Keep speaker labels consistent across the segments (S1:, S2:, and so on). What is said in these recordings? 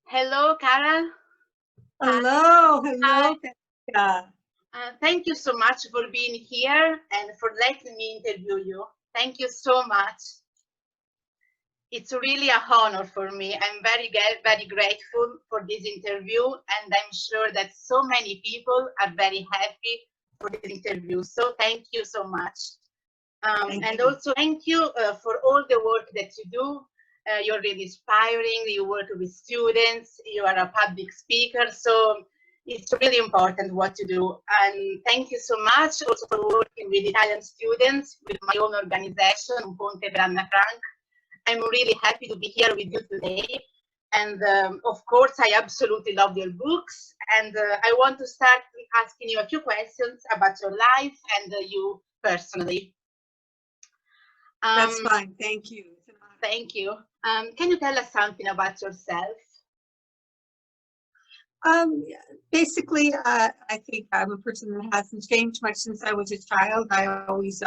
S1: Hello, Cara.
S2: Hello,
S1: Hi.
S2: hello, Federica.
S1: Thank you so much for being here and for letting me interview you. Thank you so much. It's really a honor for me. I'm very grateful for this interview, and I'm sure that so many people are very happy for this interview. So thank you so much. And also thank you for all the work that you do. You're really inspiring. You work with students. You are a public speaker. So it's really important what you do. And thank you so much also for working with Italian students, with my own organization, Ponte, Frank. I'm really happy to be here with you today. And of course, I absolutely love your books. And I want to start asking you a few questions about your life and you personally.
S2: That's fine. Thank you.
S1: Thank you. Can you tell us something about yourself?
S2: Basically, I think I'm a person that hasn't changed much since I was a child. I always,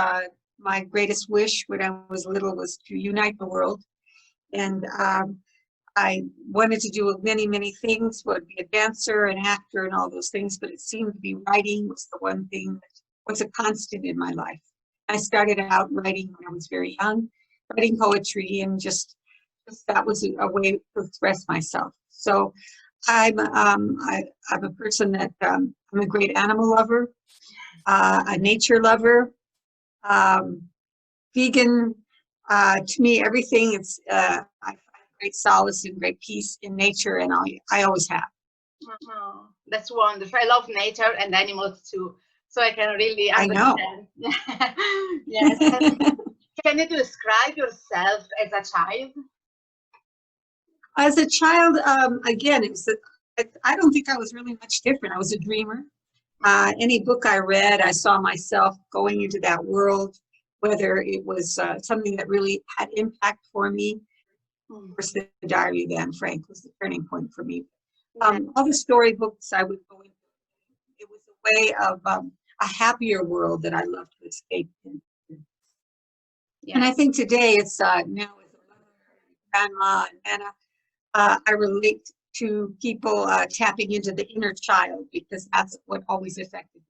S2: my greatest wish when I was little was to unite the world. And I wanted to do many things, would be a dancer, an actor, and all those things, but it seemed to be writing was the one thing that was a constant in my life. I started out writing when I was very young, writing poetry, and just that was a way to express myself. So I'm a person that I'm a great animal lover, a nature lover, vegan. To me, everything it's I find great solace and great peace in nature, and I always have.
S1: Oh, that's wonderful. I love nature and animals too, so I can really understand.
S2: I know.
S1: Yes. Can you describe yourself as a child?
S2: As a child, again, I don't think I was really much different. I was a dreamer. Any book I read, I saw myself going into that world, whether it was something that really had impact for me. Of course, the Diary of Anne Frank was the turning point for me. All the storybooks I would go into, it was a way of a happier world that I love to escape into. Yes. And I think today it's now as a mother, grandma, and Nana, I relate to people tapping into the inner child, because that's what always affected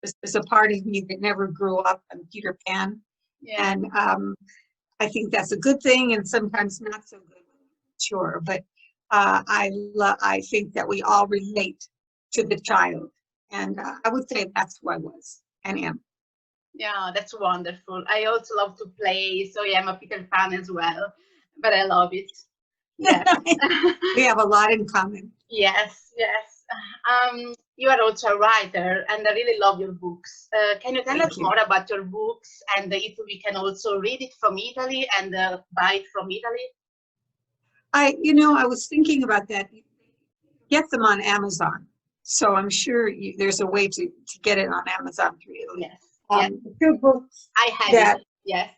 S2: me. There's a part of me that never grew up. I'm Peter Pan. Yeah. And I think that's a good thing, and sometimes not so good, sure. But I think that we all relate to the child. And I would say that's who I was and am.
S1: Yeah, that's wonderful. I also love to play, so yeah, I'm a Peter Pan as well, but I love it.
S2: Yeah. We have a lot in common.
S1: Yes, yes. You are also a writer, and I really love your books. Can you tell us more about your books, and if we can also read it from Italy and buy it from Italy?
S2: I was thinking about that. Get them on Amazon. So I'm sure there's a way to get it on Amazon through Italy.
S1: Yes. Yes.
S2: Two books.
S1: I have it. Yes.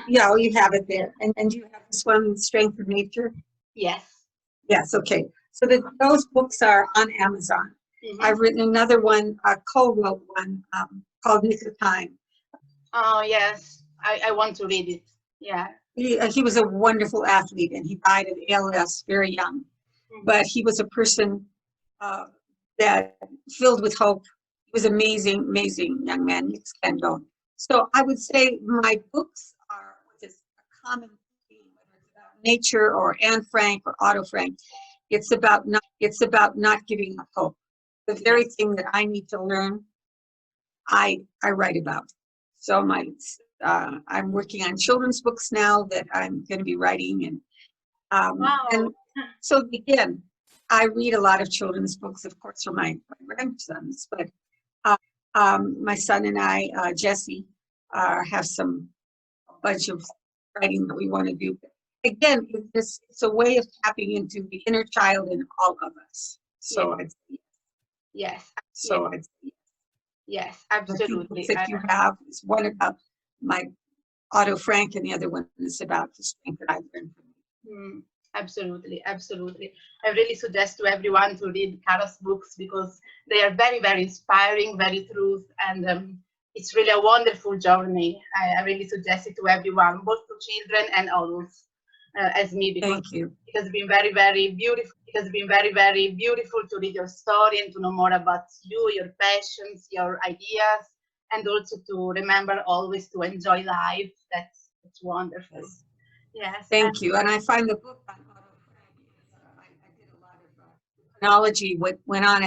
S2: Yeah, you have it there. And you have this one, Strength of Nature?
S1: Yes.
S2: Yes, okay. So those books are on Amazon. Mm-hmm. I've written another one, a co-wrote one called Nick of Time.
S1: Oh, yes. I want to read it. Yeah.
S2: He was a wonderful athlete, and he died of ALS very young. Mm-hmm. But he was a person that filled with hope. He was amazing, amazing young man. So I would say my books are just a common theme, whether it's about nature or Anne Frank or Otto Frank. It's about not giving up hope. The very thing that I need to learn, I write about. So I'm working on children's books now that I'm going to be writing, and
S1: wow.
S2: And so again, I read a lot of children's books, of course, for my grandsons, but my son and I, Jesse, have a bunch of writing that we want to do. Again, it's a way of tapping into the inner child in all of us. So
S1: yes.
S2: So
S1: yes, absolutely.
S2: The that you have is one about my Otto Frank, and the other one is about the strength that I learned from him.
S1: Absolutely, absolutely. I really suggest to everyone to read Cara's books, because they are very, very inspiring, very true, and it's really a wonderful journey. I really suggest it to everyone, both to children and adults. as me, because
S2: Thank you.
S1: it has been very, very beautiful. It has been very, very beautiful to read your story and to know more about you, your passions, your ideas, and also to remember always to enjoy life. That's wonderful.
S2: Yes.
S1: Yes.
S2: Thank you. And I find the book on Otto Frank, I did a lot of chronology, what went on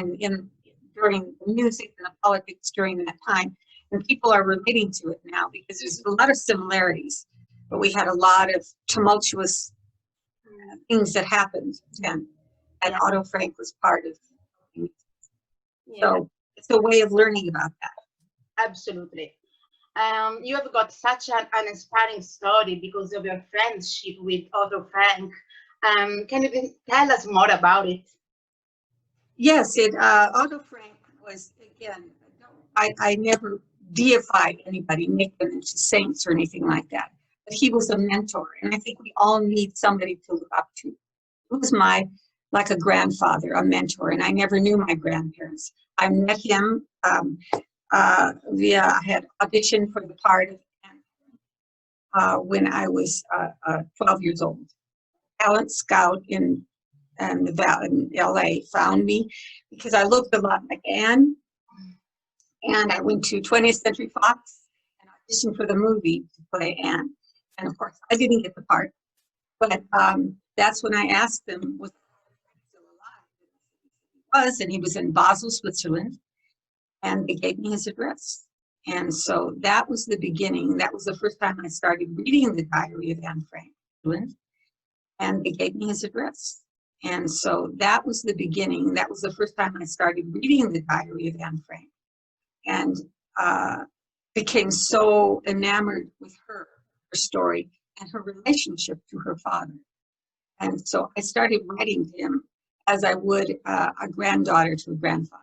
S2: during the music and the politics during that time. And people are relating to it now because there's a lot of similarities, but we had a lot of tumultuous things that happened then. And Otto Frank was part of it. So it's a way of learning about that.
S1: Absolutely. You have got such an inspiring story because of your friendship with Otto Frank. Can you tell us more about it?
S2: Yes, Otto Frank was, again, I never deified anybody, make them into saints or anything like that. But he was a mentor, and I think we all need somebody to look up to. He was like a grandfather, a mentor, and I never knew my grandparents. I met him I had auditioned for the part of when I was 12 years old. Talent Scout in LA found me because I looked a lot like Anne, and I went to 20th Century Fox and auditioned for the movie to play Anne. And of course, I didn't get the part, but that's when I asked them, was he still alive? He was, and he was in Basel, Switzerland, and they gave me his address. And so that was the beginning. That was the first time I started reading the diary of Anne Frank, and they gave me his address. And so that was the beginning. That was the first time I started reading the diary of Anne Frank, and became so enamored with her story and her relationship to her father. And so I started writing to him as I would a granddaughter to a grandfather,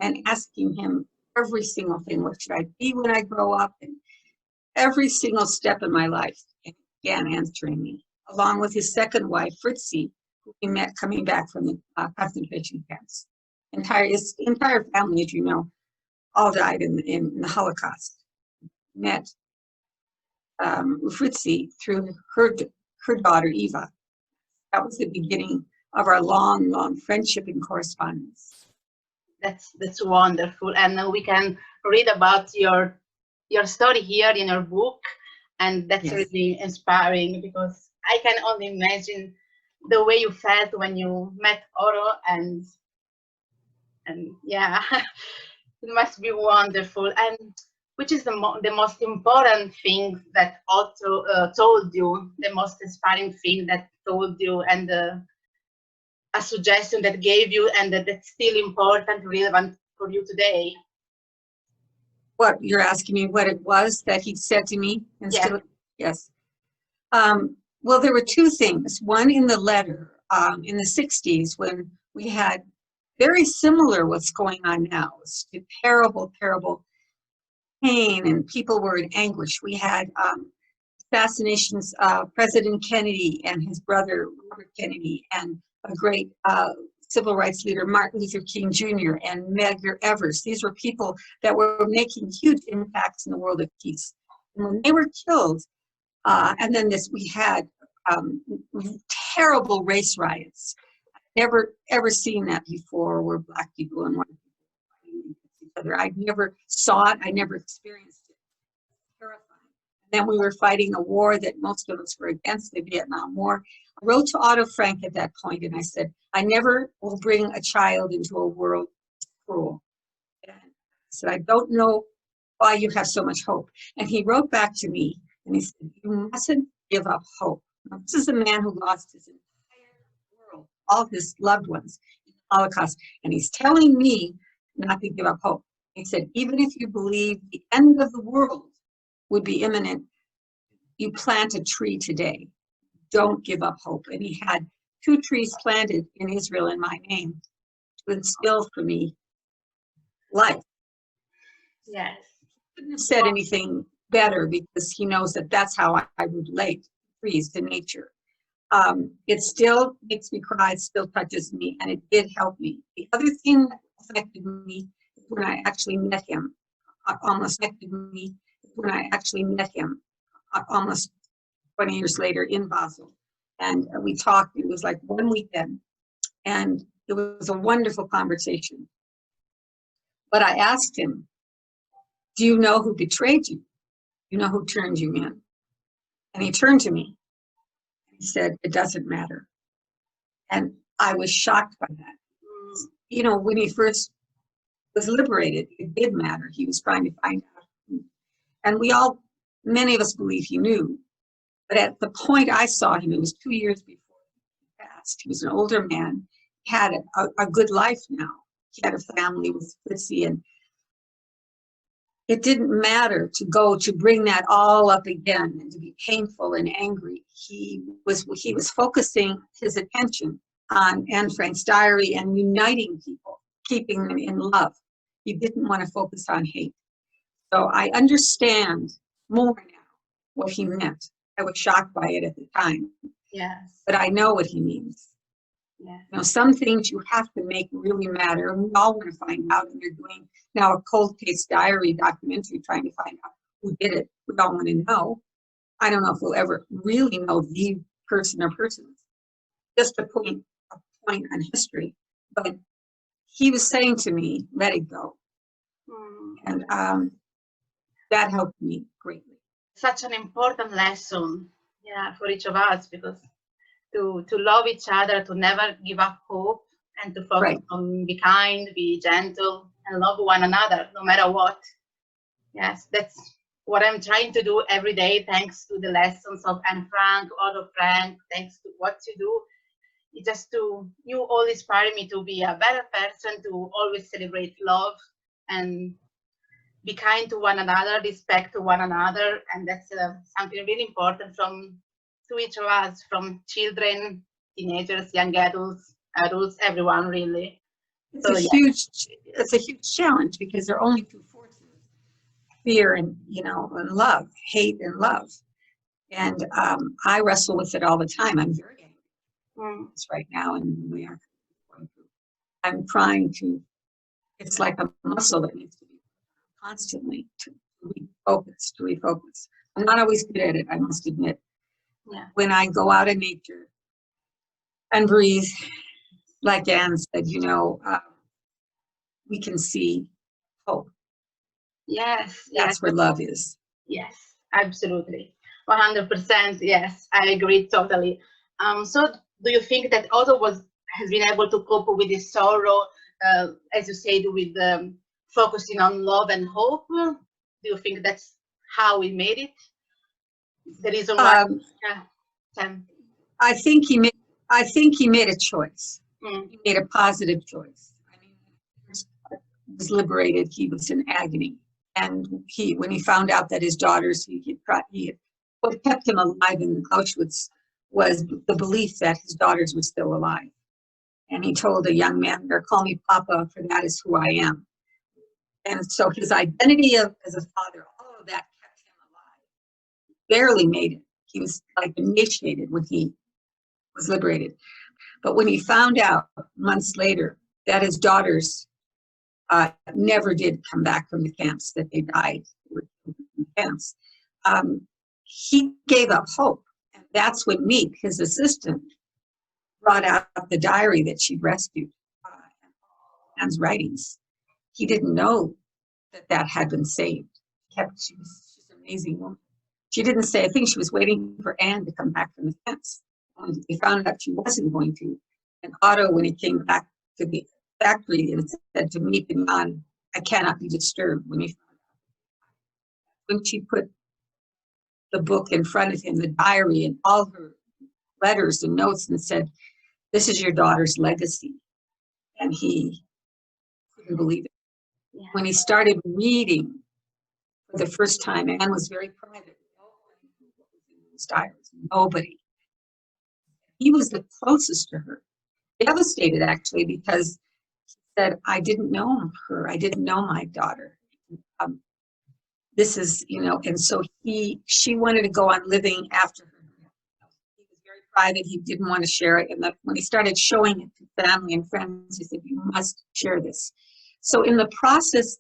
S2: and asking him every single thing. What should I be when I grow up? And every single step in my life, he began answering me, along with his second wife, Fritzi, who we met coming back from the concentration camps. His entire family, as you know, all died in the Holocaust. Met Fritzi through her daughter, Eva. That was the beginning of our long, long friendship and correspondence.
S1: That's wonderful, and we can read about your story here in your book, and that's really inspiring because I can only imagine the way you felt when you met Otto, and yeah, it must be wonderful. And which is the most important thing that Otto told you, the most inspiring thing that told you, and a suggestion that gave you, and that's still important, relevant for you today?
S2: What, you're asking me what it was that he said to me? Yes. Well, there were two things. One in the letter in the 60s, when we had very similar what's going on now. It's terrible, terrible pain, and people were in anguish. We had assassinations of President Kennedy and his brother, Robert Kennedy, and a great civil rights leader, Martin Luther King Jr. and Medgar Evers. These were people that were making huge impacts in the world of peace. And when they were killed, and then we had terrible race riots. Never ever seen that before, where Black people and white people fighting against each other. I never saw it. I never experienced it. Terrifying. And then we were fighting a war that most of us were against, the Vietnam War. I wrote to Otto Frank at that point, and I said, I never will bring a child into a world that's cruel. And I said, I don't know why you have so much hope. And he wrote back to me, and he said, you mustn't give up hope. Now, this is a man who lost his entire world, all his loved ones in the Holocaust, and he's telling me not to give up hope. He said, even if you believe the end of the world would be imminent, you plant a tree today. Don't give up hope. And he had 2 trees planted in Israel in my name to instill for me life.
S1: Yes.
S2: He couldn't have said anything better, because he knows that that's how I would relate trees to nature. It still makes me cry, it still touches me, and it did help me. The other thing that affected me is when I actually met him, almost 20 years later in Basel. And we talked. It was like one weekend, and it was a wonderful conversation. But I asked him, do you know who betrayed you? You know who turned you in? And he turned to me. He said, it doesn't matter. And I was shocked by that. You know, when he first was liberated, it did matter. He was trying to find out. And many of us believe he knew. But at the point I saw him, it was 2 years before he passed. He was an older man. He had a good life now. He had a family with Fritzy, and it didn't matter to bring that all up again and to be painful and angry. He was focusing his attention on Anne Frank's diary and uniting people, keeping them in love. He didn't want to focus on hate. So I understand more now what he meant. I was shocked by it at the time.
S1: Yes.
S2: But I know what he means.
S1: Yeah.
S2: You know, some things you have to make really matter, and we all want to find out. And they're doing now a cold case diary documentary trying to find out who did it. We all want to know. I don't know if we'll ever really know the person or persons. Just a point on history. But he was saying to me, let it go. And that helped me greatly.
S1: Such an important lesson, yeah, for each of us, because to love each other, to never give up hope, and to focus on be kind, be gentle, and love one another, no matter what. Yes, that's what I'm trying to do every day, thanks to the lessons of Anne Frank, Otto Frank, thanks to what you do. It's just you all inspire me to be a better person, to always celebrate love and be kind to one another, respect to one another, and that's something really important to each of us, from children, teenagers, young adults, everyone really.
S2: It's a huge challenge, because there are only two forces: fear and and love, hate and love. And I wrestle with it all the time. I'm very angry right now, and we are going through. I'm trying to. It's like a muscle that needs to be constantly to refocus. I'm not always good at it, I must admit.
S1: Yeah.
S2: When I go out in nature and breathe, like Anne said, we can see hope.
S1: Yes.
S2: That's where love is.
S1: Yes, absolutely. 100%. Yes, I agree totally. So do you think that Otto has been able to cope with his sorrow, as you said, with focusing on love and hope? Do you think that's how he made it? The reason why?
S2: I think he made a choice. He made a positive choice. I mean, he was liberated. He was in agony, and when he found out that his daughters, what kept him alive in Auschwitz was the belief that his daughters were still alive. And he told a young man there, "Call me Papa, for that is who I am." And so his identity as a father, all of that kept him alive. Barely made it. He was like emaciated when he was liberated. But when he found out months later that his daughters never did come back from the camps, that they died in the camps, he gave up hope. And that's when Meek, his assistant, brought out the diary that she'd rescued, Anne's writings. He didn't know that had been saved. She's an amazing woman. She didn't say, I think she was waiting for Anne to come back from the fence. And they found out she wasn't going to. And Otto, when he came back to the factory, and said to Meek and Jan, I cannot be disturbed. When she put the book in front of him, the diary and all her letters and notes, and said, this is your daughter's legacy. And he couldn't believe it. Yeah. When he started reading for the first time, Anne was very private. Nobody knew what was in his diaries. Nobody. He was the closest to her. Devastated, actually, because he said, I didn't know her. I didn't know my daughter. This is, and so she wanted to go on living after her. He was very private. He didn't want to share it. And when he started showing it to family and friends, he said, you must share this. So in the process